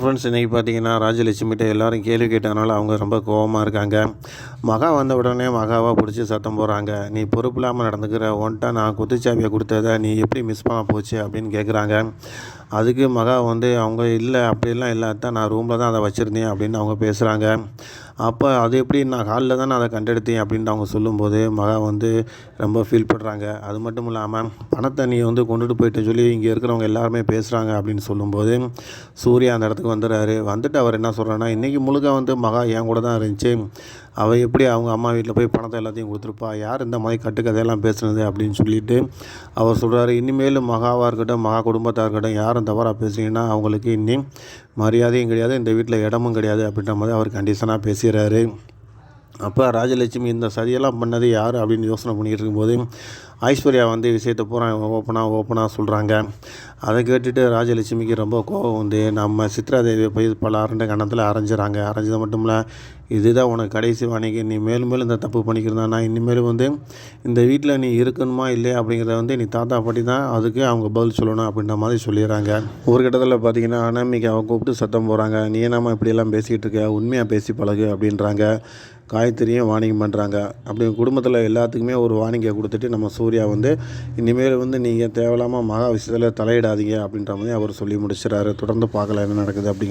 Friends இன்றைக்கி பார்த்தீங்கன்னா ராஜலட்சுமிகிட்ட எல்லாரும் கேள்வி கேட்டதுனால அவங்க ரொம்ப கோவமாக இருக்காங்க. மகா வந்த உடனே மகாவை பிடிச்சி சத்தம் போடுறாங்க. நீ பொறுப்பு இல்லாமல் நடந்துக்கிற, உன்ட்ட நான் குத்துச்சாவியை கொடுத்ததை நீ எப்படி மிஸ் பண்ண போச்சு அப்படின்னு கேட்குறாங்க. அதுக்கு மகா வந்து அவங்க இல்லை அப்படிலாம் இல்லை அத்தான், நான் ரூமில் தான் அதை வச்சுருந்தேன் அப்படின்னு அவங்க பேசுகிறாங்க. அப்போ அது எப்படி நான் காலைல தானே அதை கண்டெடுத்தேன் அப்படின்ட்டு அவங்க சொல்லும்போது மகா வந்து ரொம்ப ஃபீல் பண்ணுறாங்க. அது மட்டும் இல்லாமல் பணத்தை நீ வந்து கொண்டுட்டு போயிட்டு சொல்லி இங்கே இருக்கிறவங்க எல்லாருமே பேசுகிறாங்க அப்படின்னு சொல்லும்போது சூர்யா அந்த இடத்துக்கு வந்துடுறாரு. வந்துட்டு அவர் என்ன சொல்கிறாருன்னா, இன்றைக்கி முழுக்க வந்து மகா என் கூட தான் இருந்துச்சு, அவள் எப்படி அவங்க அம்மா வீட்டில் போய் பணத்தை எல்லாத்தையும் கொடுத்துருப்பா, யார் இந்த மாதிரி கட்டுக்கதையெல்லாம் பேசுனது அப்படின்னு சொல்லிட்டு அவர் சொல்கிறாரு. இனிமேலும் மகாவாக இருக்கட்டும், மகா குடும்பத்தாக இருக்கட்டும், யாரும் தவறாக பேசுனீங்கன்னா அவங்களுக்கு இன்னி மரியாதையும் கிடையாது, இந்த வீட்டில் இடமும் கிடையாது அப்படின்ற மாதிரி அவர் கண்டிஷனாக பேசுகிறாரு. அப்போ ராஜலட்சுமி இந்த சதியெல்லாம் பண்ணது யார் அப்படின்னு யோசனை பண்ணிக்கிட்டு இருக்கும்போது ஐஸ்வர்யா வந்து விஷயத்தை பூரா ஓப்பனாக சொல்கிறாங்க. அதை கேட்டுட்டு ராஜலட்சுமிக்கு ரொம்ப கோபம் வந்து நம்ம சித்ரா தேவியை போய் பல அரண்ட கணத்தில் அரைஞ்சிறாங்க. அரைஞ்சது மட்டும் இல்லை, இதுதான் உனக்கு கடைசி வாணிக்கு, நீ மேலும் மேலும் இந்த தப்பு பண்ணிக்கிறதானா, இனிமேல் வந்து இந்த வீட்டில் நீ இருக்கணுமா இல்லையா அப்படிங்கிறத வந்து நீ தாத்தா பாட்டி தான் அதுக்கு அவங்க பதில் சொல்லணும் அப்படின்ற மாதிரி சொல்லிடுறாங்க. ஒரு கட்டத்தில் பார்த்தீங்கன்னா அனாமிக்கு அவங்க கூப்பிட்டு சத்தம் போகிறாங்க. நீ என்னம்மா இப்படியெல்லாம் பேசிக்கிட்டு இருக்க, உண்மையாக பேசி பழகு அப்படின்றாங்க. காயத்ரியும் வார்னிங் பண்ணுறாங்க. அப்படி குடும்பத்தில் எல்லாத்துக்குமே ஒரு வார்னிங்கை கொடுத்துட்டு நம்ம சூர்யா வந்து இனிமேல் வந்து நீங்கள் தேவையில்லாமல் மகா விஷயத்தில் தலையிடாதீங்க அப்படின்ற மாதிரி அவர் சொல்லி முடிச்சிடறாரு. தொடர்ந்து பார்க்கலாம் என்ன நடக்குது அப்படிங்கிற